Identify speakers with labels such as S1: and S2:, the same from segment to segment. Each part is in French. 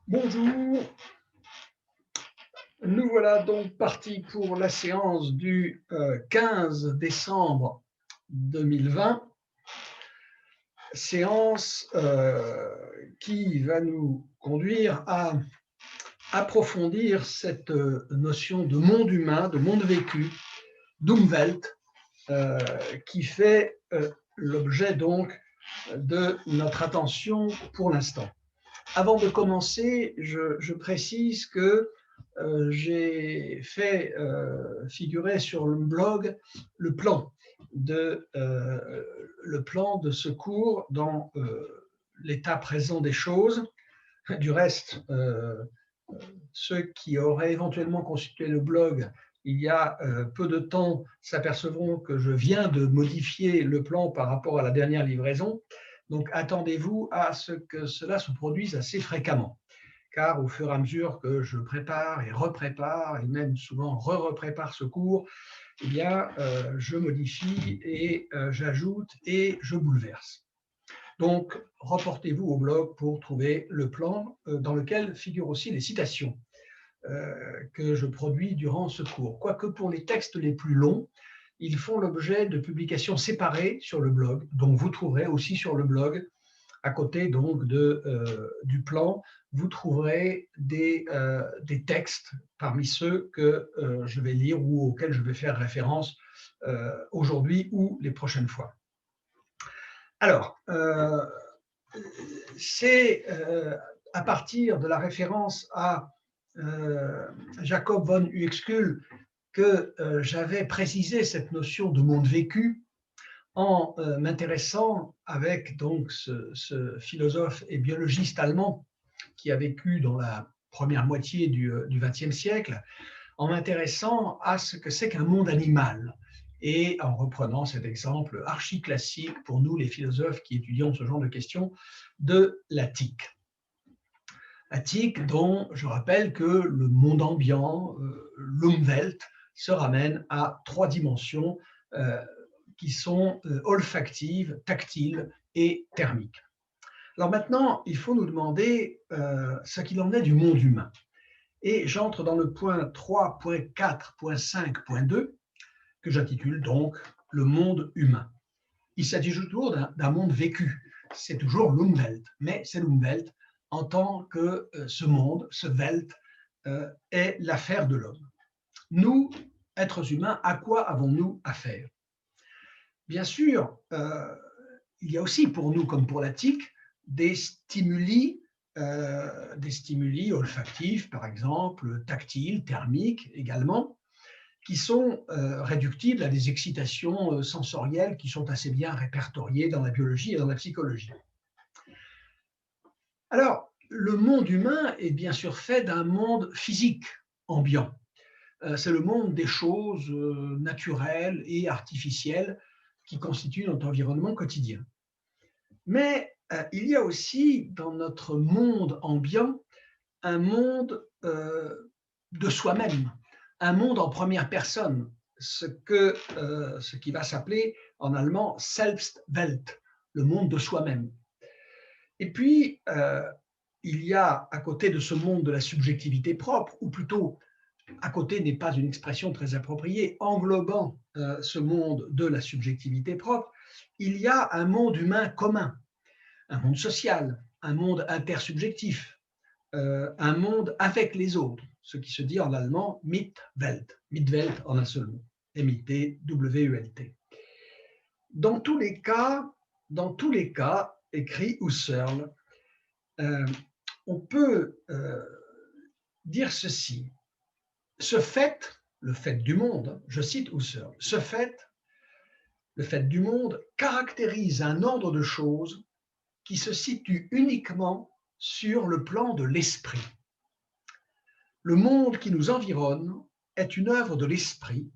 S1: Bonjour, nous voilà donc partis pour la séance du 15 décembre 2020, séance qui va nous conduire à approfondir cette notion de monde humain, de monde vécu, d'Umwelt, euh, qui fait l'objet donc de notre attention pour l'instant. Avant de commencer, je précise que j'ai fait figurer sur le blog le plan le plan de ce cours dans l'état présent des choses. Du reste, ceux qui auraient éventuellement consulté le blog il y a peu de temps s'apercevront que je viens de modifier le plan par rapport à la dernière livraison. Donc attendez-vous à ce que cela se produise assez fréquemment, car au fur et à mesure que je prépare et même souvent re-reprépare ce cours, eh bien, je modifie et j'ajoute et je bouleverse. Donc, reportez-vous au blog pour trouver le plan dans lequel figurent aussi les citations que je produis durant ce cours. Quoique pour les textes les plus longs, ils font l'objet de publications séparées sur le blog, donc vous trouverez aussi sur le blog, à côté donc du plan, vous trouverez des textes parmi ceux que je vais lire ou auxquels je vais faire référence aujourd'hui ou les prochaines fois. Alors, c'est à partir de la référence à Jacob von Uexküll que j'avais précisé cette notion de monde vécu en m'intéressant avec donc ce philosophe et biologiste allemand qui a vécu dans la première moitié du XXe siècle, en m'intéressant à ce que c'est qu'un monde animal et en reprenant cet exemple archi-classique pour nous les philosophes qui étudions ce genre de questions de la tique. La tique dont je rappelle que le monde ambiant, l'Umwelt, se ramène à trois dimensions qui sont olfactives, tactiles et thermiques. Alors maintenant, il faut nous demander ce qu'il en est du monde humain. Et j'entre dans le point 3.4.5.2, que j'intitule donc le monde humain. Il s'agit toujours d'un monde vécu. C'est toujours l'Umwelt, mais c'est l'Umwelt en tant que ce monde, ce Welt, est l'affaire de l'homme. Nous, êtres humains, à quoi avons-nous affaire? Bien sûr, il y a aussi pour nous, comme pour la tique, des stimuli olfactifs, par exemple, tactiles, thermiques également, qui sont réductibles à des excitations sensorielles qui sont assez bien répertoriées dans la biologie et dans la psychologie. Alors, le monde humain est bien sûr fait d'un monde physique ambiant. C'est le monde des choses naturelles et artificielles qui constituent notre environnement quotidien. Mais il y a aussi dans notre monde ambiant un monde de soi-même, un monde en première personne, ce qui va s'appeler en allemand Selbstwelt, le monde de soi-même. Et puis, il y a à côté de ce monde de la subjectivité propre, ou plutôt à côté n'est pas une expression très appropriée, englobant ce monde de la subjectivité propre, il y a un monde humain commun, un monde social, un monde intersubjectif, un monde avec les autres, ce qui se dit en allemand Mitwelt, Mitwelt en un seul mot, M-I-T-W-E-L-T. Dans tous les cas, écrit Husserl, on peut dire ceci. Ce fait, le fait du monde, je cite Husserl, ce fait, le fait du monde, caractérise un ordre de choses qui se situe uniquement sur le plan de l'esprit. Le monde qui nous environne est une œuvre de l'esprit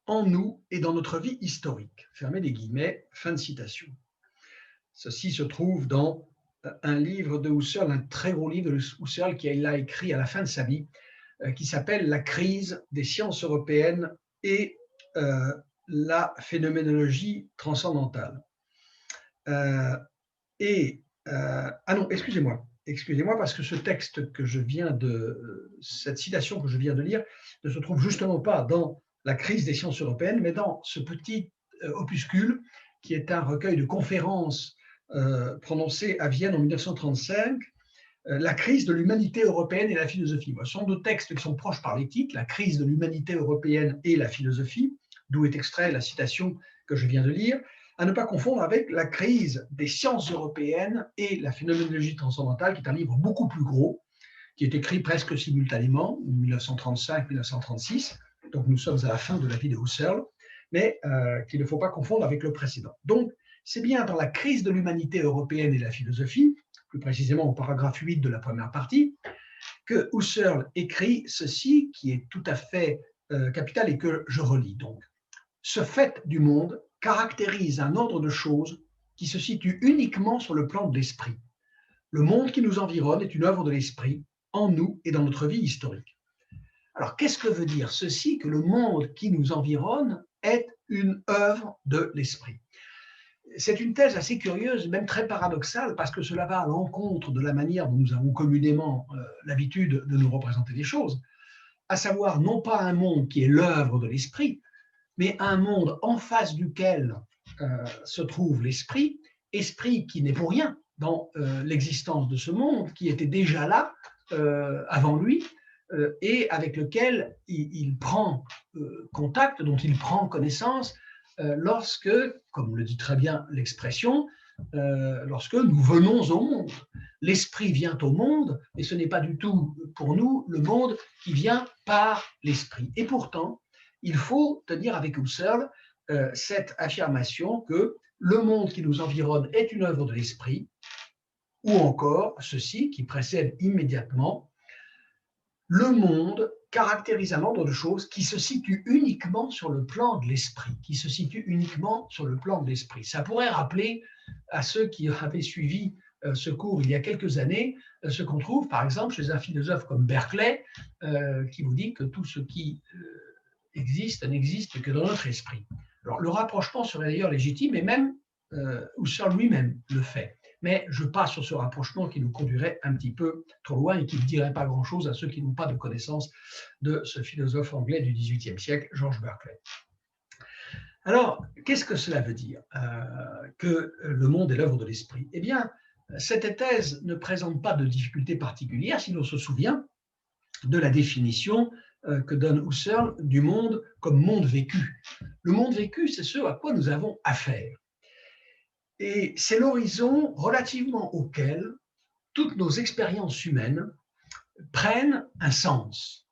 S1: en nous et dans notre vie historique. Fermez les guillemets, fin de citation. Ceci se trouve dans un livre de Husserl, un très gros livre de Husserl qu'il a écrit à la fin de sa vie, qui s'appelle La crise des sciences européennes et la phénoménologie transcendantale. Ah non, excusez-moi. excusez-moi, parce que ce texte que je viens de, cette citation que je viens de lire, ne se trouve justement pas dans la crise des sciences européennes, mais dans ce petit opuscule qui est un recueil de conférences prononcées à Vienne en 1935, la crise de l'humanité européenne et la philosophie. Ce sont deux textes qui sont proches par les titres, la crise de l'humanité européenne et la philosophie, d'où est extrait la citation que je viens de lire, à ne pas confondre avec la crise des sciences européennes et la phénoménologie transcendantale, qui est un livre beaucoup plus gros, qui est écrit presque simultanément, 1935-1936, donc nous sommes à la fin de la vie de Husserl, mais qu'il ne faut pas confondre avec le précédent. Donc, c'est bien dans la crise de l'humanité européenne et la philosophie, plus précisément au paragraphe 8 de la première partie, que Husserl écrit ceci, qui est tout à fait capital et que je relis. Donc, ce fait du monde caractérise un ordre de choses qui se situe uniquement sur le plan de l'esprit. Le monde qui nous environne est une œuvre de l'esprit, en nous et dans notre vie historique. Alors, qu'est-ce que veut dire ceci, que le monde qui nous environne est une œuvre de l'esprit? C'est une thèse assez curieuse, même très paradoxale, parce que cela va à l'encontre de la manière dont nous avons communément l'habitude de nous représenter les choses, à savoir non pas un monde qui est l'œuvre de l'esprit, mais un monde en face duquel se trouve l'esprit, esprit qui n'est pour rien dans l'existence de ce monde, qui était déjà là avant lui, et avec lequel il prend contact, dont il prend connaissance lorsque, comme le dit très bien l'expression, lorsque nous venons au monde. L'esprit vient au monde, et ce n'est pas du tout pour nous le monde qui vient par l'esprit. Et pourtant, il faut tenir avec Husserl cette affirmation que le monde qui nous environne est une œuvre de l'esprit, ou encore ceci qui précède immédiatement: le monde caractérise un ordre de choses qui se situe uniquement sur le plan de l'esprit, qui se situe uniquement sur le plan de l'esprit. Ça pourrait rappeler à ceux qui avaient suivi ce cours il y a quelques années ce qu'on trouve par exemple chez un philosophe comme Berkeley, qui vous dit que tout ce qui existe n'existe que dans notre esprit. Alors le rapprochement serait d'ailleurs légitime, et même Husserl lui-même le fait. Mais je passe sur ce rapprochement qui nous conduirait un petit peu trop loin et qui ne dirait pas grand-chose à ceux qui n'ont pas de connaissance de ce philosophe anglais du XVIIIe siècle, George Berkeley. Alors, qu'est-ce que cela veut dire que le monde est l'œuvre de l'esprit? Eh bien, cette thèse ne présente pas de difficulté particulière si l'on se souvient de la définition que donne Husserl du monde comme monde vécu. Le monde vécu, c'est ce à quoi nous avons affaire. Et c'est l'horizon relativement auquel toutes nos expériences humaines prennent un sens.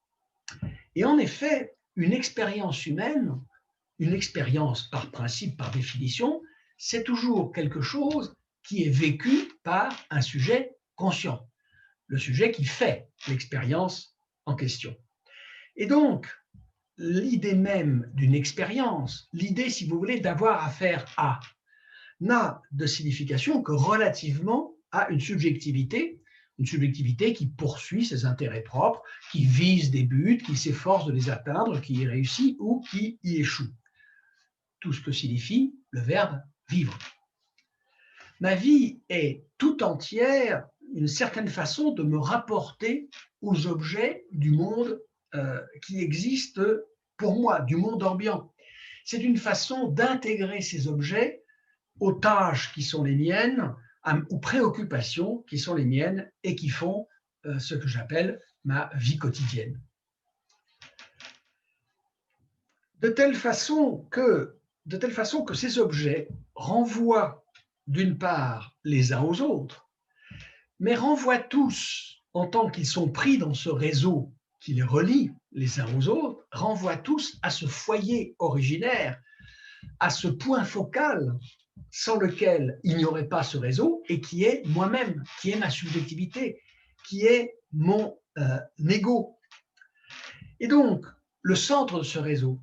S1: Et en effet, une expérience humaine, une expérience par principe, par définition, c'est toujours quelque chose qui est vécu par un sujet conscient, le sujet qui fait l'expérience en question. Et donc, l'idée même d'une expérience, l'idée, si vous voulez, d'avoir affaire à, n'a de signification que relativement à une subjectivité qui poursuit ses intérêts propres, qui vise des buts, qui s'efforce de les atteindre, qui y réussit ou qui y échoue. Tout ce que signifie le verbe vivre. Ma vie est tout entière une certaine façon de me rapporter aux objets du monde qui existe pour moi, du monde ambiant. C'est une façon d'intégrer ces objets aux tâches qui sont les miennes, aux préoccupations qui sont les miennes et qui font ce que j'appelle ma vie quotidienne. De telle façon que ces objets renvoient d'une part les uns aux autres, mais renvoient tous, en tant qu'ils sont pris dans ce réseau qui les relie les uns aux autres, renvoient tous à ce foyer originaire, à ce point focal sans lequel il n'y aurait pas ce réseau, et qui est moi-même, qui est ma subjectivité, qui est mon ego. Et donc, le centre de ce réseau,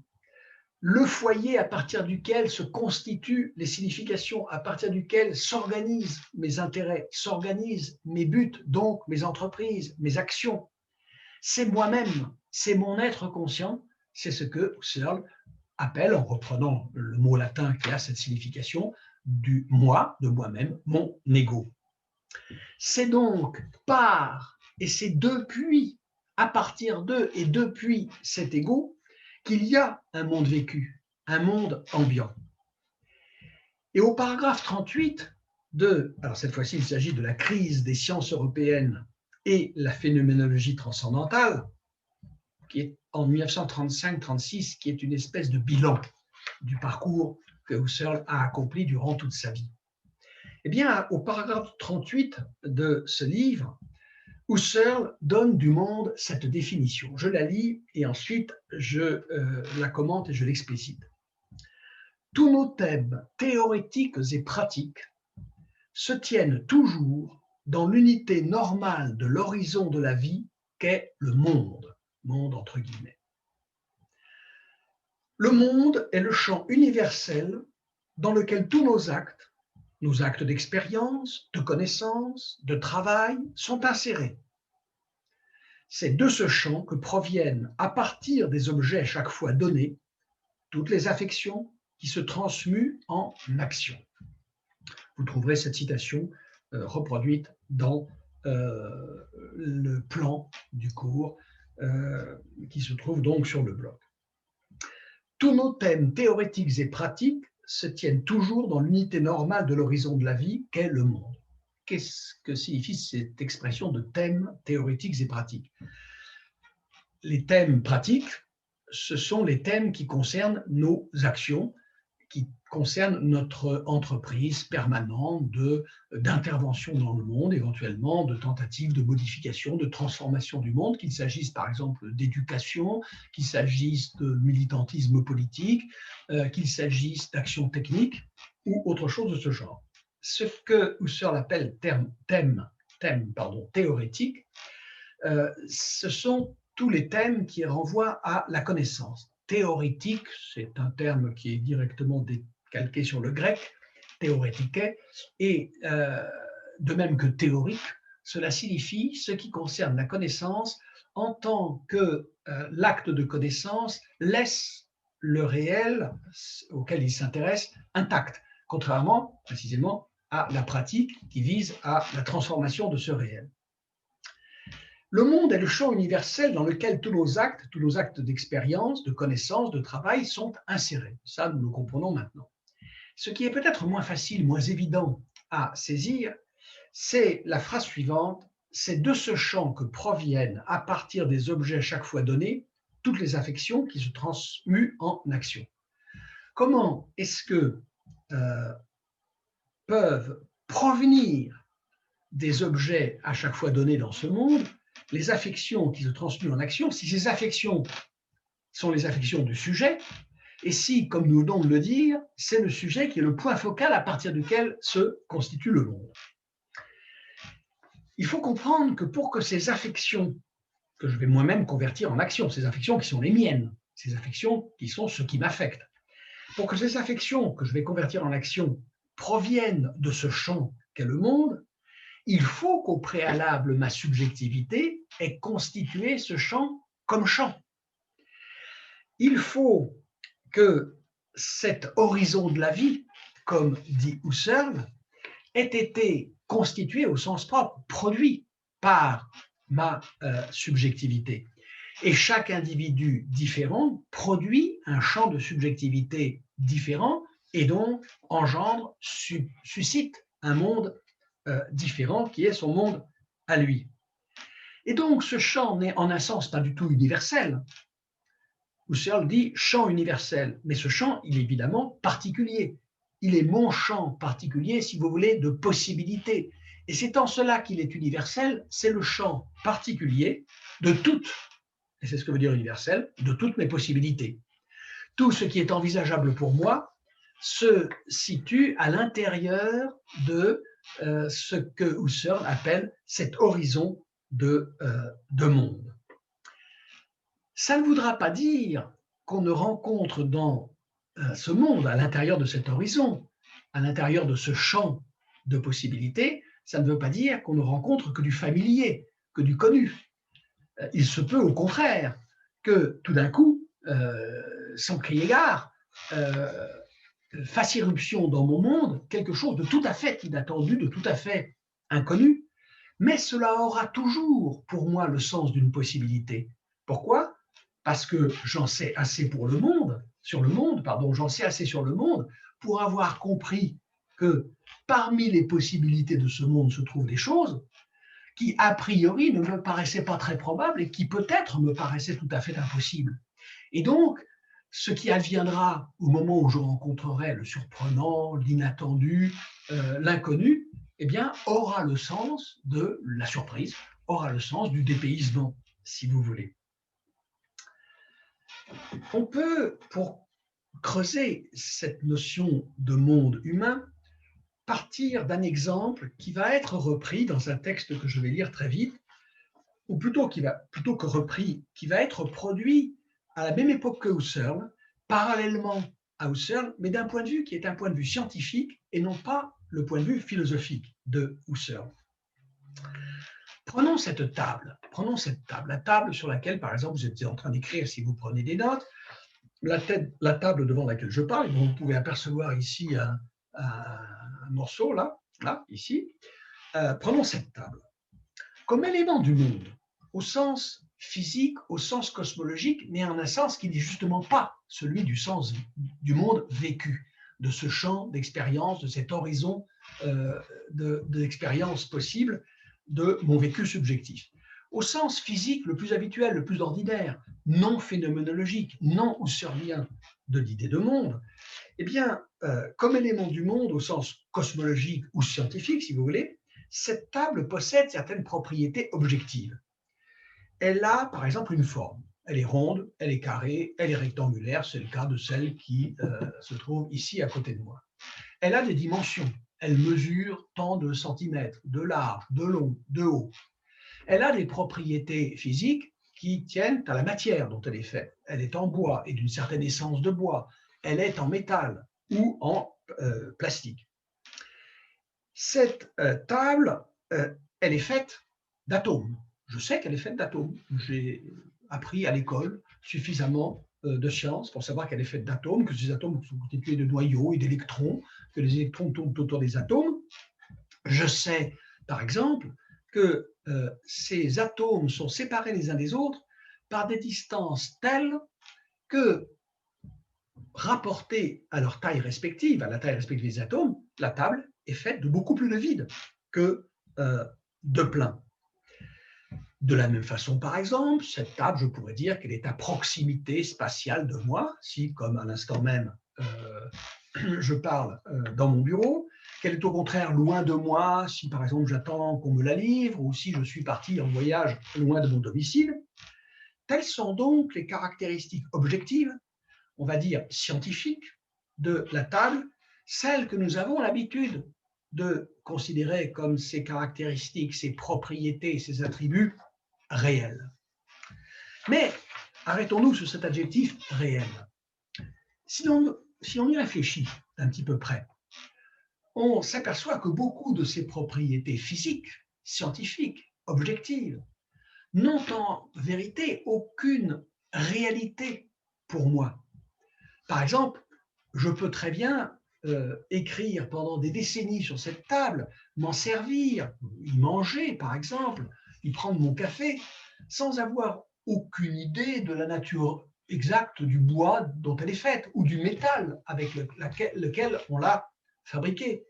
S1: le foyer à partir duquel se constituent les significations, à partir duquel s'organisent mes intérêts, s'organisent mes buts, donc mes entreprises, mes actions, c'est moi-même, c'est mon être conscient, c'est ce que Husserl appelle, en reprenant le mot latin qui a cette signification, du moi, de moi-même, mon ego. C'est donc par, et c'est depuis, à partir de et depuis cet ego, qu'il y a un monde vécu, un monde ambiant. Et au paragraphe 38 alors cette fois-ci il s'agit de la crise des sciences européennes et la phénoménologie transcendantale, qui est en 1935-36, qui est une espèce de bilan du parcours que Husserl a accompli durant toute sa vie. Eh bien, au paragraphe 38 de ce livre, Husserl donne du monde cette définition. Je la lis et ensuite je la commente et je l'explicite. Tous nos thèmes théoriques et pratiques se tiennent toujours dans l'unité normale de l'horizon de la vie qu'est le monde, monde entre guillemets. Le monde est le champ universel dans lequel tous nos actes d'expérience, de connaissance, de travail, sont insérés. C'est de ce champ que proviennent, à partir des objets chaque fois donnés, toutes les affections qui se transmuent en action. Vous trouverez cette citation reproduite dans le plan du cours qui se trouve donc sur le blog. Tous nos thèmes théoriques et pratiques se tiennent toujours dans l'unité normale de l'horizon de la vie qu'est le monde. Qu'est-ce que signifie cette expression de thèmes théoriques et pratiques? Les thèmes pratiques, ce sont les thèmes qui concernent nos actions, qui concernent notre entreprise permanente d'intervention dans le monde, éventuellement de tentatives de modification, de transformation du monde, qu'il s'agisse par exemple d'éducation, qu'il s'agisse de militantisme politique, qu'il s'agisse d'actions techniques ou autre chose de ce genre. Ce que Husserl appelle thèmes théoriques, ce sont tous les thèmes qui renvoient à la connaissance. Théorétique, c'est un terme qui est directement décalqué sur le grec, théorétique, et de même que théorique, cela signifie ce qui concerne la connaissance en tant que l'acte de connaissance laisse le réel auquel il s'intéresse intact, contrairement précisément à la pratique qui vise à la transformation de ce réel. Le monde est le champ universel dans lequel tous nos actes d'expérience, de connaissance, de travail sont insérés. Ça, nous le comprenons maintenant. Ce qui est peut-être moins facile, moins évident à saisir, c'est la phrase suivante. C'est de ce champ que proviennent, à partir des objets chaque fois donnés, toutes les affections qui se transmuent en action. Comment est-ce que peuvent provenir des objets à chaque fois donnés dans ce monde les affections qui se transmuent en action, si ces affections sont les affections du sujet, et si, comme nous venons de le dire, c'est le sujet qui est le point focal à partir duquel se constitue le monde. Il faut comprendre que pour que ces affections, que je vais moi-même convertir en action, ces affections qui sont les miennes, ces affections qui sont ce qui m'affecte, pour que ces affections que je vais convertir en action proviennent de ce champ qu'est le monde, il faut qu'au préalable, ma subjectivité ait constitué ce champ comme champ. Il faut que cet horizon de la vie, comme dit Husserl, ait été constitué au sens propre, produit par ma subjectivité. Et chaque individu différent produit un champ de subjectivité différent et donc engendre, suscite un monde différent qui est son monde à lui. Et donc ce champ n'est en un sens pas du tout universel. Husserl dit champ universel, mais ce champ, il est évidemment particulier. Il est mon champ particulier, si vous voulez, de possibilités. Et c'est en cela qu'il est universel, c'est le champ particulier de toutes, et c'est ce que veut dire universel, de toutes mes possibilités. Tout ce qui est envisageable pour moi se situe à l'intérieur de ce que Husserl appelle cet horizon de monde. Ça ne voudra pas dire qu'on ne rencontre dans ce monde, à l'intérieur de cet horizon, à l'intérieur de ce champ de possibilités, ça ne veut pas dire qu'on ne rencontre que du familier, que du connu. Il se peut au contraire que tout d'un coup, sans crier gare, fasse irruption dans mon monde quelque chose de tout à fait inattendu, de tout à fait inconnu, mais cela aura toujours pour moi le sens d'une possibilité. Pourquoi? Parce que j'en sais assez sur le monde, pardon, j'en sais assez sur le monde pour avoir compris que parmi les possibilités de ce monde se trouvent des choses qui, a priori, ne me paraissaient pas très probables et qui peut-être me paraissaient tout à fait impossibles. Et donc, ce qui adviendra au moment où je rencontrerai le surprenant, l'inattendu, l'inconnu, eh bien, aura le sens de la surprise, aura le sens du dépaysement, si vous voulez. On peut, pour creuser cette notion de monde humain, partir d'un exemple qui va être repris dans un texte que je vais lire très vite, ou plutôt que repris, qui va être produit à la même époque que Husserl, parallèlement à Husserl, mais d'un point de vue qui est un point de vue scientifique et non pas le point de vue philosophique de Husserl. Prenons cette table, la table sur laquelle, par exemple, vous êtes en train d'écrire si vous prenez des notes, la table devant laquelle je parle, vous pouvez apercevoir ici un morceau, là, ici. Prenons cette table. Comme élément du monde, au sens physique, au sens cosmologique, mais en un sens qui n'est justement pas celui du sens du monde vécu, de ce champ d'expérience, de cet horizon d'expérience possible de mon vécu subjectif. Au sens physique le plus habituel, le plus ordinaire, non phénoménologique, non husserlien de l'idée de monde, eh bien, comme élément du monde au sens cosmologique ou scientifique, si vous voulez, cette table possède certaines propriétés objectives. Elle a, par exemple, une forme. Elle est ronde, elle est carrée, elle est rectangulaire, c'est le cas de celle qui se trouve ici à côté de moi. Elle a des dimensions. Elle mesure tant de centimètres, de large, de long, de haut. Elle a des propriétés physiques qui tiennent à la matière dont elle est faite. Elle est en bois et d'une certaine essence de bois. Elle est en métal ou en plastique. Cette table, elle est faite d'atomes. Je sais qu'elle est faite d'atomes. J'ai appris à l'école suffisamment de sciences pour savoir qu'elle est faite d'atomes, que ces atomes sont constitués de noyaux et d'électrons, que les électrons tournent autour des atomes. Je sais, par exemple, que ces atomes sont séparés les uns des autres par des distances telles que, rapportées à leur taille respective, à la taille respective des atomes, la table est faite de beaucoup plus de vide que de plein. De la même façon, par exemple, cette table, je pourrais dire qu'elle est à proximité spatiale de moi, si, comme à l'instant même, je parle dans mon bureau, qu'elle est au contraire loin de moi, si par exemple j'attends qu'on me la livre, ou si je suis parti en voyage loin de mon domicile. Telles sont donc les caractéristiques objectives, on va dire scientifiques, de la table, celles que nous avons l'habitude de considérer comme ses caractéristiques, ses propriétés, ses attributs réels. Mais arrêtons-nous sur cet adjectif réel. Si on y réfléchit d'un petit peu près, on s'aperçoit que beaucoup de ces propriétés physiques, scientifiques, objectives, n'ont en vérité aucune réalité pour moi. Par exemple, je peux très bien écrire pendant des décennies sur cette table, m'en servir, y manger par exemple, y prendre mon café, sans avoir aucune idée de la nature exacte du bois dont elle est faite ou du métal avec lequel on l'a fabriquée.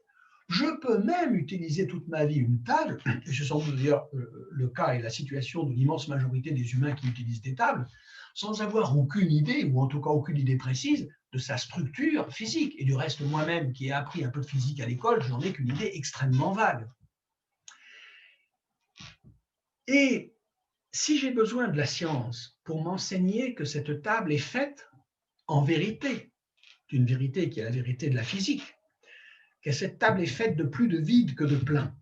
S1: Je peux même utiliser toute ma vie une table, et c'est sans doute d'ailleurs le cas et la situation de l'immense majorité des humains qui utilisent des tables, sans avoir aucune idée, ou en tout cas aucune idée précise, de sa structure physique. Et du reste, moi-même, qui ai appris un peu de physique à l'école, je n'en ai qu'une idée extrêmement vague. Et si j'ai besoin de la science pour m'enseigner que cette table est faite en vérité, d'une vérité qui est la vérité de la physique, que cette table est faite de plus de vide que de plein,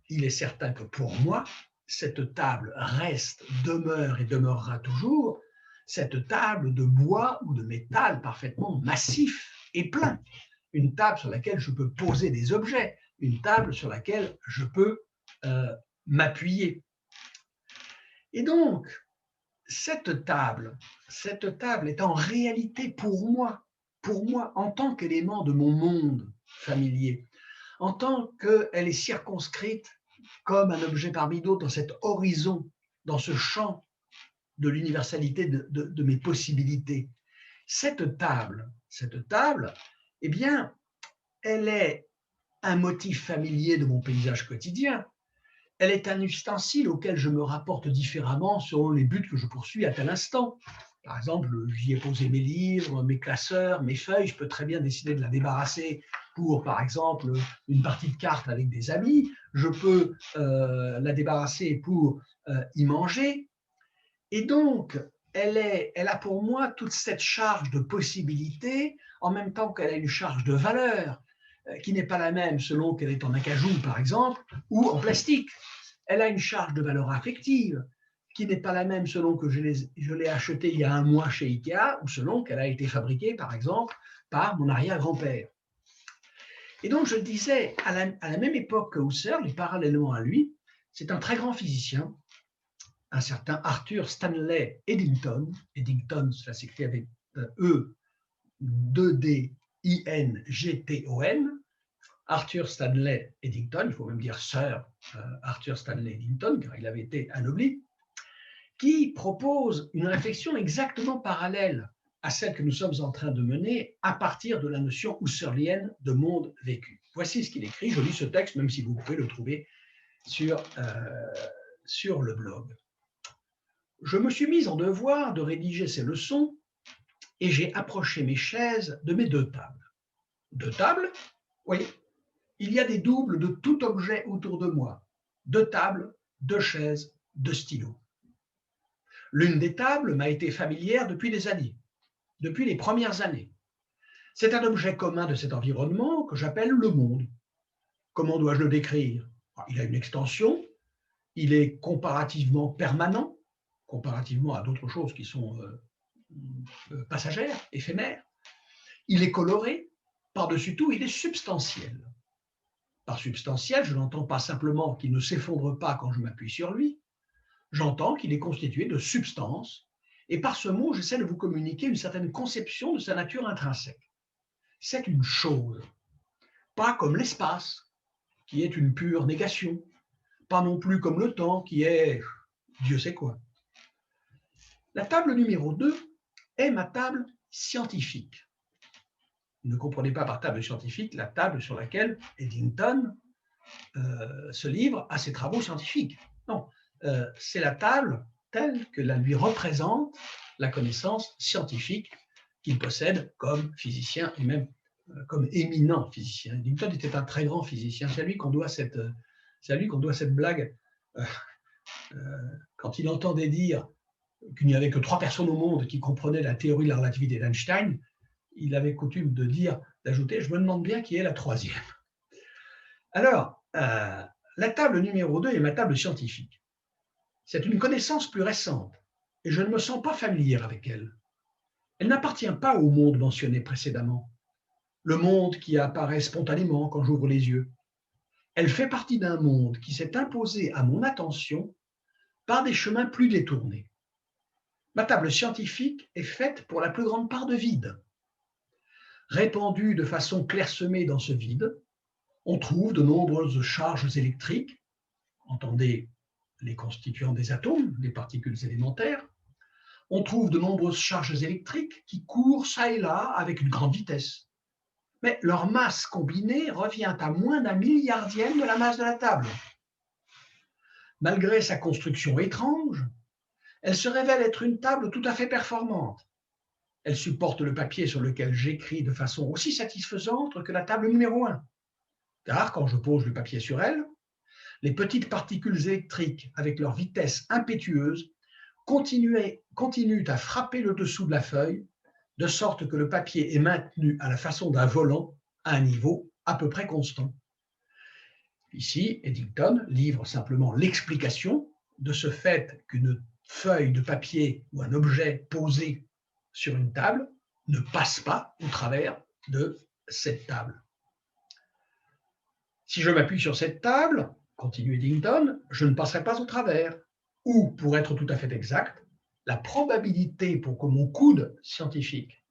S1: il est certain que pour moi, cette table reste, demeure et demeurera toujours cette table de bois ou de métal parfaitement massif et plein. Une table sur laquelle je peux poser des objets, une table sur laquelle je peux m'appuyer. Et donc, cette table est en réalité pour moi, en tant qu'élément de mon monde familier, en tant qu'elle est circonscrite comme un objet parmi d'autres dans cet horizon, dans ce champ de l'universalité de mes possibilités. Cette table, eh bien, elle est un motif familier de mon paysage quotidien. Elle est un ustensile auquel je me rapporte différemment selon les buts que je poursuis à tel instant. Par exemple, j'y ai posé mes livres, mes classeurs, mes feuilles. Je peux très bien décider de la débarrasser pour, par exemple, une partie de cartes avec des amis. Je peux la débarrasser pour y manger. Et donc, elle a pour moi toute cette charge de possibilités, en même temps qu'elle a une charge de valeur, qui n'est pas la même selon qu'elle est en acajou, par exemple, ou en plastique. Elle a une charge de valeur affective, qui n'est pas la même selon que je l'ai achetée il y a un mois chez Ikea, ou selon qu'elle a été fabriquée, par exemple, par mon arrière-grand-père. Et donc, je disais, à la même époque que Husserl, et parallèlement à lui, c'est un très grand physicien, un certain Arthur Stanley Eddington. Eddington, cela s'écrit avec E, 2D-I-N-G-T-O-N. Arthur Stanley Eddington, il faut même dire Sir Arthur Stanley Eddington, car il avait été anobli, qui propose une réflexion exactement parallèle à celle que nous sommes en train de mener à partir de la notion husserlienne de monde vécu. Voici ce qu'il écrit. Je lis ce texte, même si vous pouvez le trouver sur le blog. Je me suis mis en devoir de rédiger ces leçons et j'ai approché mes chaises de mes deux tables. Deux tables? Oui, il y a des doubles de tout objet autour de moi. Deux tables, deux chaises, deux stylos. L'une des tables m'a été familière depuis des années, depuis les premières années. C'est un objet commun de cet environnement que j'appelle le monde. Comment dois-je le décrire? Il a une extension, il est comparativement permanent, comparativement à d'autres choses qui sont passagères, éphémères. Il est coloré, par-dessus tout, il est substantiel. Par substantiel, je n'entends pas simplement qu'il ne s'effondre pas quand je m'appuie sur lui, j'entends qu'il est constitué de substance, et par ce mot, j'essaie de vous communiquer une certaine conception de sa nature intrinsèque. C'est une chose, pas comme l'espace, qui est une pure négation, pas non plus comme le temps, qui est Dieu sait quoi. La table numéro 2 est ma table scientifique. Ne comprenez pas par table scientifique la table sur laquelle Eddington se livre à ses travaux scientifiques. Non, c'est la table telle que la lui représente la connaissance scientifique qu'il possède comme physicien et même comme éminent physicien. Eddington était un très grand physicien. C'est à lui qu'on doit cette blague quand il entendait dire qu'il n'y avait que 3 personnes au monde qui comprenaient la théorie de la relativité d'Einstein. Il avait coutume d'ajouter « je me demande bien qui est la troisième ». Alors, la table numéro 2 est ma table scientifique. C'est une connaissance plus récente et je ne me sens pas familière avec elle. Elle n'appartient pas au monde mentionné précédemment, le monde qui apparaît spontanément quand j'ouvre les yeux. Elle fait partie d'un monde qui s'est imposé à mon attention par des chemins plus détournés. Ma table scientifique est faite pour la plus grande part de vide. Répandue de façon clairsemée dans ce vide, on trouve de nombreuses charges électriques, entendez les constituants des atomes, les particules élémentaires. On trouve de nombreuses charges électriques qui courent çà et là avec une grande vitesse. Mais leur masse combinée revient à moins d'un milliardième de la masse de la table. Malgré sa construction étrange, elle se révèle être une table tout à fait performante. Elle supporte le papier sur lequel j'écris de façon aussi satisfaisante que la table numéro 1. Car quand je pose le papier sur elle, les petites particules électriques, avec leur vitesse impétueuse, continuent à frapper le dessous de la feuille, de sorte que le papier est maintenu à la façon d'un volant à un niveau à peu près constant. Ici, Eddington livre simplement l'explication de ce fait qu'une feuille de papier ou un objet posé sur une table ne passe pas au travers de cette table. Si je m'appuie sur cette table, continue Eddington, je ne passerai pas au travers. Ou, pour être tout à fait exact, la probabilité pour que mon coude scientifique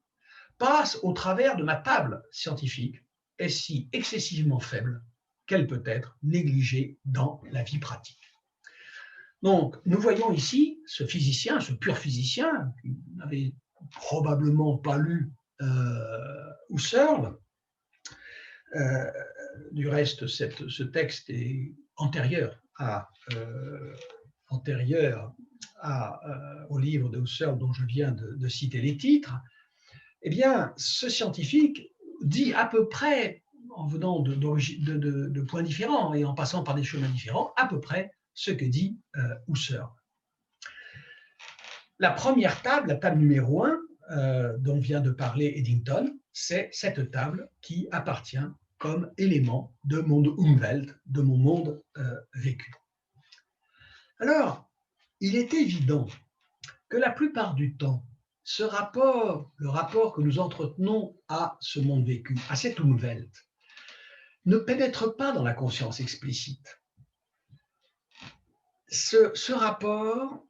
S1: passe au travers de ma table scientifique est si excessivement faible qu'elle peut être négligée dans la vie pratique. Donc, nous voyons ici ce physicien, ce pur physicien, qui n'avait probablement pas lu Husserl. Du reste, ce texte est antérieur au livre de Husserl dont je viens de citer les titres. Eh bien, ce scientifique dit à peu près, en venant de points différents et en passant par des chemins différents, à peu près ce que dit Husserl. La première table, la table numéro 1, dont vient de parler Eddington, c'est cette table qui appartient comme élément de mon Umwelt, de mon monde vécu. Alors, il est évident que la plupart du temps, le rapport que nous entretenons à ce monde vécu, à cette Umwelt, ne pénètre pas dans la conscience explicite. Ce rapport,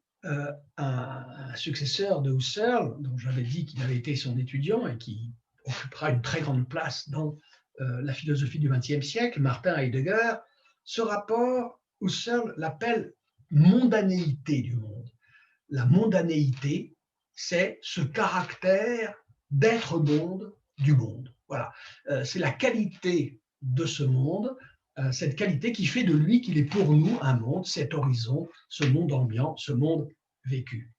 S1: un successeur de Husserl, dont j'avais dit qu'il avait été son étudiant et qui occupera une très grande place dans la philosophie du XXe siècle, Martin Heidegger, ce rapport, Husserl l'appelle mondanéité du monde. La mondanéité, c'est ce caractère d'être monde du monde. Voilà, c'est la qualité de ce monde, cette qualité qui fait de lui qu'il est pour nous un monde, cet horizon, ce monde ambiant, ce monde vécu.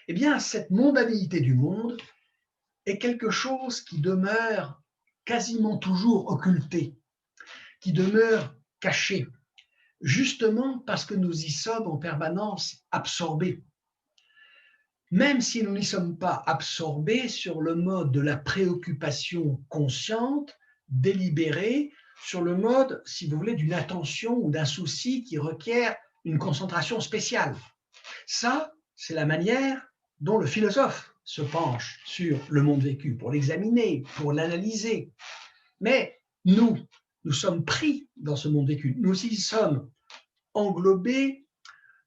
S1: Eh bien, cette mondanéité du monde est quelque chose qui demeure quasiment toujours occulté, qui demeure caché, justement parce que nous y sommes en permanence absorbés. Même si nous n'y sommes pas absorbés sur le mode de la préoccupation consciente, délibérée, sur le mode, si vous voulez, d'une attention ou d'un souci qui requiert une concentration spéciale. Ça, c'est la manière dont le philosophe se penche sur le monde vécu, pour l'examiner, pour l'analyser. Mais nous sommes pris dans ce monde vécu, nous y sommes englobés,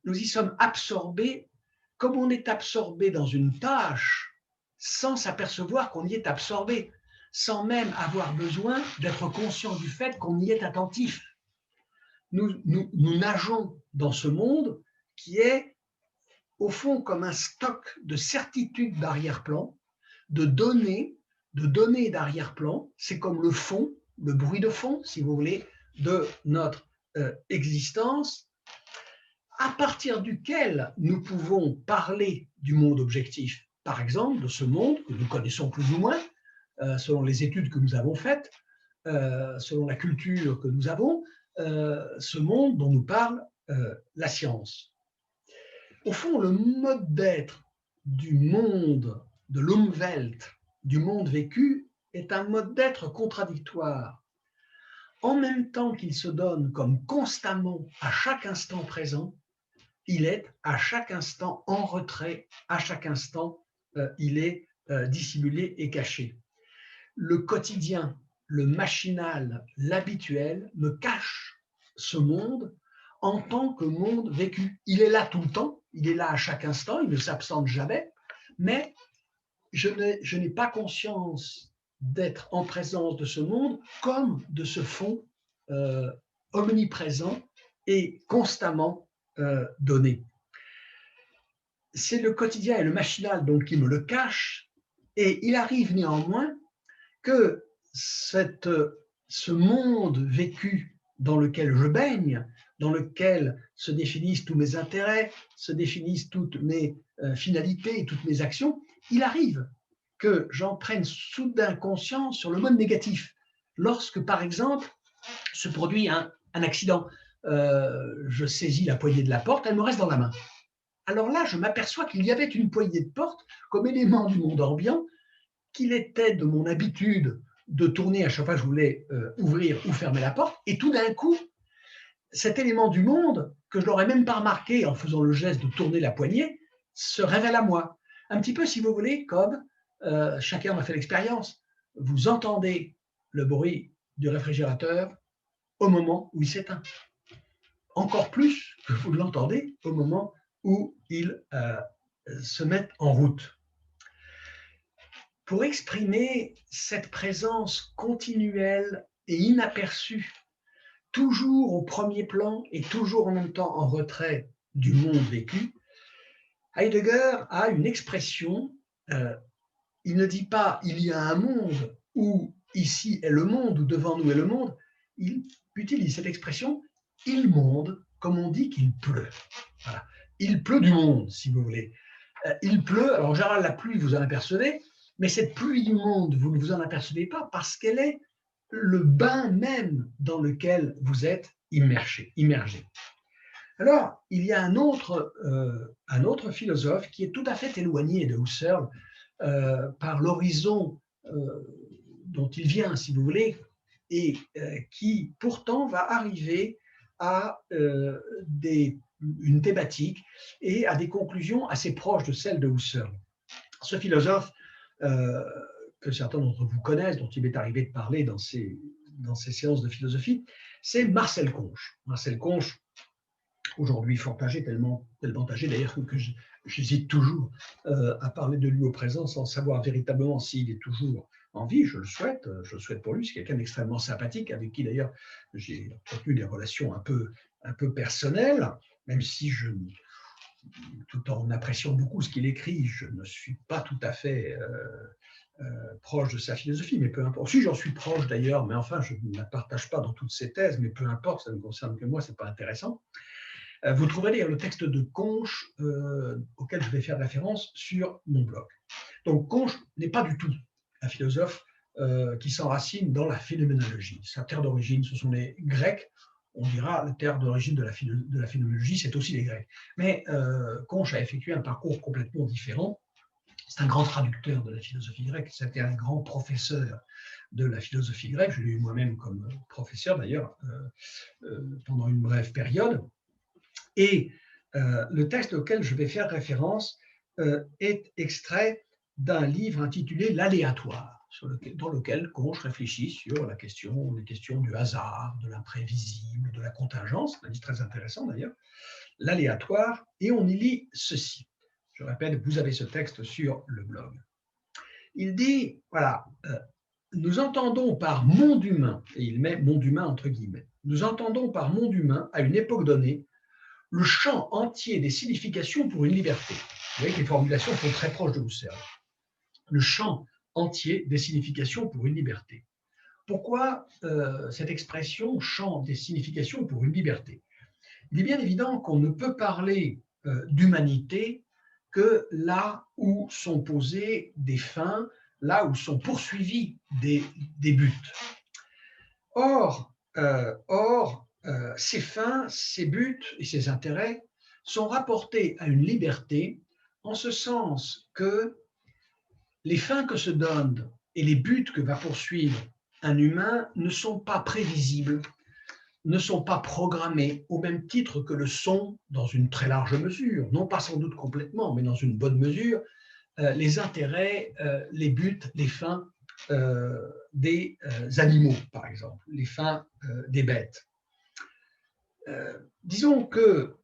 S1: nous y sommes absorbés, comme on est absorbé dans une tâche, sans s'apercevoir qu'on y est absorbé, sans même avoir besoin d'être conscient du fait qu'on y est attentif. Nous nageons dans ce monde qui est, au fond, comme un stock de certitudes d'arrière-plan, de données d'arrière-plan. C'est comme le fond, le bruit de fond, si vous voulez, de notre existence, à partir duquel nous pouvons parler du monde objectif, par exemple, de ce monde que nous connaissons plus ou moins, selon les études que nous avons faites, selon la culture que nous avons, ce monde dont nous parle la science. Au fond, le mode d'être du monde, de l'Umwelt, du monde vécu, est un mode d'être contradictoire. En même temps qu'il se donne comme constamment, à chaque instant présent, il est à chaque instant en retrait, à chaque instant, il est dissimulé et caché. Le quotidien, le machinal, l'habituel me cache ce monde en tant que monde vécu. Il est là tout le temps, il est là à chaque instant, il ne s'absente jamais, mais je n'ai pas conscience d'être en présence de ce monde comme de ce fond omniprésent et constamment donné. C'est le quotidien et le machinal donc qui me le cachent, et il arrive néanmoins que ce monde vécu dans lequel je baigne, dans lequel se définissent tous mes intérêts, se définissent toutes mes finalités et toutes mes actions, il arrive que j'en prenne soudain conscience sur le mode négatif. Lorsque, par exemple, se produit un accident, je saisis la poignée de la porte, elle me reste dans la main. Alors là, je m'aperçois qu'il y avait une poignée de porte comme élément du monde ambiant, qu'il était de mon habitude de tourner à chaque fois que je voulais ouvrir ou fermer la porte, et tout d'un coup, cet élément du monde, que je n'aurais même pas remarqué en faisant le geste de tourner la poignée, se révèle à moi. Un petit peu, si vous voulez, comme chacun m'a fait l'expérience, vous entendez le bruit du réfrigérateur au moment où il s'éteint. Encore plus que vous l'entendez au moment où il se met en route. Pour exprimer cette présence continuelle et inaperçue toujours au premier plan et toujours en même temps en retrait du monde vécu, Heidegger a une expression, il ne dit pas il y a un monde où ici est le monde, ou devant nous est le monde, il utilise cette expression il monde, comme on dit qu'il pleut. Voilà. Il pleut du monde, si vous voulez. Il pleut, alors en général la pluie vous en apercevez, mais cette pluie du monde, vous ne vous en apercevez pas parce qu'elle est le bain même dans lequel vous êtes immergé. Alors, il y a un autre philosophe qui est tout à fait éloigné de Husserl par l'horizon dont il vient, si vous voulez, et qui pourtant va arriver à une thématique et à des conclusions assez proches de celles de Husserl. Ce philosophe, que certains d'entre vous connaissent, dont il m'est arrivé de parler dans ces séances de philosophie, c'est Marcel Conche. Marcel Conche, aujourd'hui fort âgé, tellement âgé d'ailleurs que j'hésite toujours à parler de lui au présent sans savoir véritablement s'il est toujours en vie. Je le souhaite pour lui. C'est quelqu'un d'extrêmement sympathique avec qui d'ailleurs j'ai entretenu des relations un peu personnelles, même si tout en appréciant beaucoup ce qu'il écrit, je ne suis pas tout à fait proche de sa philosophie, mais peu importe. Si j'en suis proche d'ailleurs, mais enfin je ne la partage pas dans toutes ses thèses, mais peu importe, ça ne me concerne que moi, c'est pas intéressant. Vous trouverez d'ailleurs le texte de Conche auquel je vais faire référence sur mon blog. Donc Conche n'est pas du tout un philosophe qui s'enracine dans la phénoménologie. Sa terre d'origine, ce sont les Grecs. On dira la terre d'origine de la phénoménologie, c'est aussi les Grecs. Mais Conche a effectué un parcours complètement différent. C'est un grand traducteur de la philosophie grecque. C'était un grand professeur de la philosophie grecque. Je l'ai eu moi-même comme professeur d'ailleurs pendant une brève période. Et le texte auquel je vais faire référence est extrait d'un livre intitulé L'aléatoire, dans lequel Conche réfléchit sur les questions du hasard, de l'imprévisible, de la contingence, un livre très intéressant d'ailleurs, L'aléatoire, et on y lit ceci. Je répète, vous avez ce texte sur le blog. Il dit, voilà, nous entendons par monde humain, et il met monde humain entre guillemets, nous entendons par monde humain, à une époque donnée, le champ entier des significations pour une liberté. Vous voyez que les formulations sont très proches de Husserl. Le champ entier des significations pour une liberté. Pourquoi cette expression champ des significations pour une liberté? Il est bien évident qu'on ne peut parler d'humanité que là où sont posées des fins, là où sont poursuivis des buts. Or, ces fins, ces buts et ces intérêts sont rapportés à une liberté en ce sens que les fins que se donne et les buts que va poursuivre un humain ne sont pas prévisibles, ne sont pas programmés au même titre que le sont, dans une très large mesure, non pas sans doute complètement, mais dans une bonne mesure, les intérêts, les buts, les fins des animaux, par exemple, les fins des bêtes. Disons que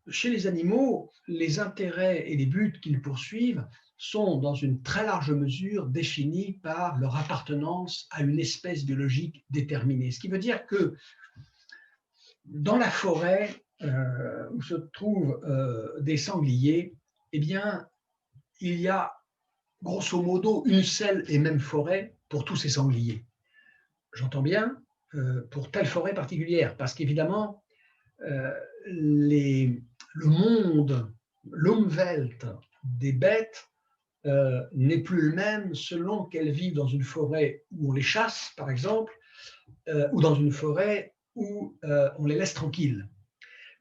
S1: chez les animaux, les intérêts et les buts qu'ils poursuivent sont dans une très large mesure définis par leur appartenance à une espèce biologique déterminée. Ce qui veut dire que dans la forêt où se trouvent des sangliers, eh bien, il y a grosso modo une seule et même forêt pour tous ces sangliers. J'entends bien pour telle forêt particulière, parce qu'évidemment, le monde, l'Umwelt des bêtes n'est plus le même selon qu'elles vivent dans une forêt où on les chasse, par exemple, ou dans une forêt où on les laisse tranquilles.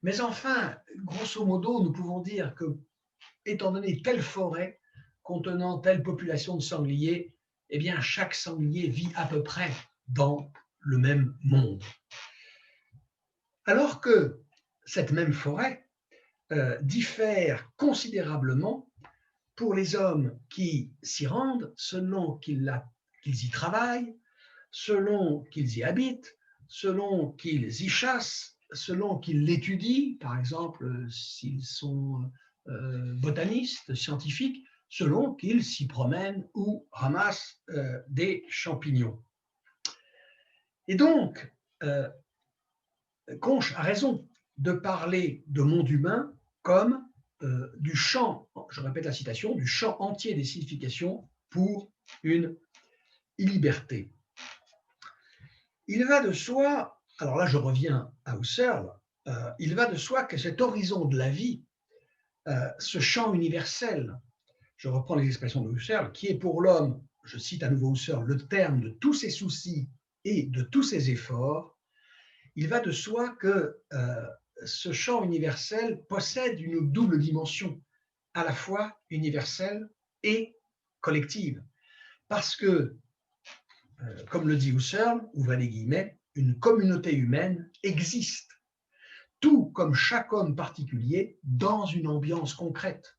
S1: Mais enfin, grosso modo, nous pouvons dire que, étant donné telle forêt contenant telle population de sangliers, eh bien, chaque sanglier vit à peu près dans le même monde. Alors que cette même forêt diffère considérablement pour les hommes qui s'y rendent, selon qu'ils y travaillent, selon qu'ils y habitent, selon qu'ils y chassent, selon qu'ils l'étudient, par exemple s'ils sont botanistes, scientifiques, selon qu'ils s'y promènent ou ramassent des champignons. Et donc, Conche a raison de parler de monde humain comme du champ, je répète la citation, du champ entier des significations pour une liberté. Il va de soi, alors là je reviens à Husserl, il va de soi que cet horizon de la vie, ce champ universel, je reprends les expressions de Husserl, qui est pour l'homme, je cite à nouveau Husserl, le terme de tous ses soucis et de tous ses efforts, il va de soi que ce champ universel possède une double dimension, à la fois universelle et collective. Parce que, comme le dit Husserl, ouvrez les guillemets, une communauté humaine existe, tout comme chaque homme particulier, dans une ambiance concrète,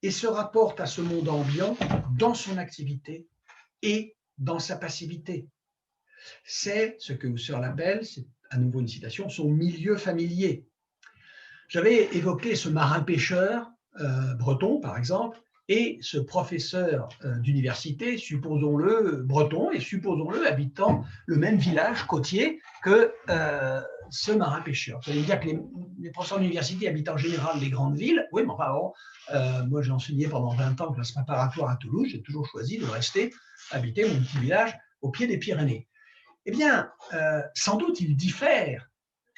S1: et se rapporte à ce monde ambiant dans son activité et dans sa passivité. C'est ce que Husserl appelle, c'est à nouveau une citation, son milieu familier. J'avais évoqué ce marin-pêcheur breton, par exemple, et ce professeur d'université, supposons-le breton, et supposons-le habitant le même village côtier que ce marin-pêcheur. Ça veut dire que les professeurs d'université habitent en général les grandes villes. Oui, mais enfin bon, moi j'ai enseigné pendant 20 ans classe préparatoire à Toulouse, j'ai toujours choisi de rester habiter mon petit village au pied des Pyrénées. Eh bien, sans doute ils diffèrent,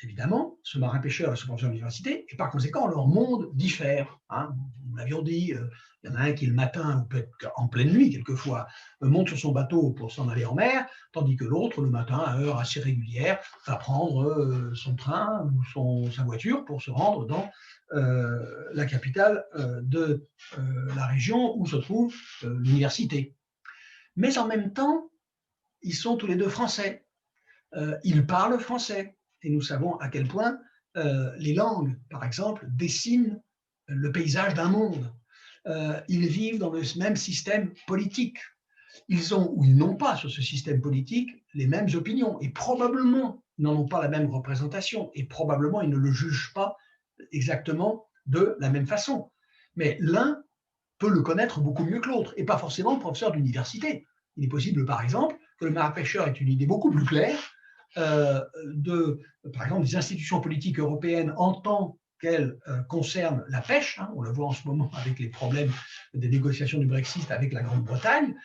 S1: évidemment, ce marin-pêcheur et ce professeur d'université, et par conséquent, leur monde diffère. Hein. Nous l'avions dit, il y en a un qui le matin, ou peut-être en pleine nuit quelquefois, monte sur son bateau pour s'en aller en mer, tandis que l'autre, le matin, à heure assez régulière, va prendre son train ou sa voiture pour se rendre dans la capitale de la région où se trouve l'université. Mais en même temps, ils sont tous les deux français. Ils parlent français. Et nous savons à quel point les langues, par exemple, dessinent le paysage d'un monde. Ils vivent dans le même système politique. Ils ont ou ils n'ont pas sur ce système politique les mêmes opinions et probablement n'en ont pas la même représentation et probablement ils ne le jugent pas exactement de la même façon. Mais l'un peut le connaître beaucoup mieux que l'autre et pas forcément le professeur d'université. Il est possible, par exemple, que le marin-pêcheur ait une idée beaucoup plus claire par exemple, des institutions politiques européennes en tant qu'elles concernent la pêche. Hein, on le voit en ce moment avec les problèmes des négociations du Brexit avec la Grande-Bretagne.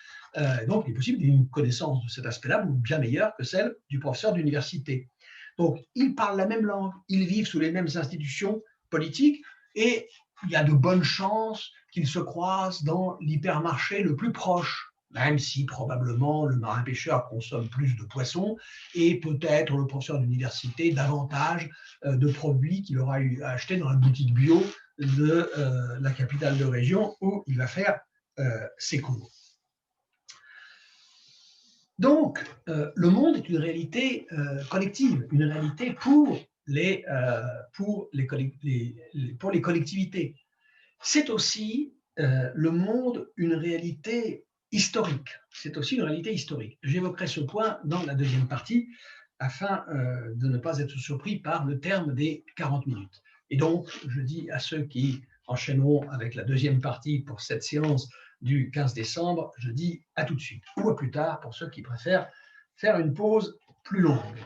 S1: Donc, il est possible une connaissance de cet aspect-là bien meilleure que celle du professeur d'université. Donc, ils parlent la même langue, ils vivent sous les mêmes institutions politiques et il y a de bonnes chances qu'ils se croisent dans l'hypermarché le plus proche, même si probablement le marin-pêcheur consomme plus de poissons et peut-être le professeur d'université davantage de produits qu'il aura achetés dans la boutique bio de la capitale de région où il va faire ses cours. Donc, le monde est une réalité collective, une réalité pour les collectivités. C'est aussi le monde une réalité historique. C'est aussi une réalité historique. J'évoquerai ce point dans la deuxième partie afin de ne pas être surpris par le terme des 40 minutes. Et donc, je dis à ceux qui enchaîneront avec la deuxième partie pour cette séance du 15 décembre, je dis à tout de suite ou à plus tard pour ceux qui préfèrent faire une pause plus longue.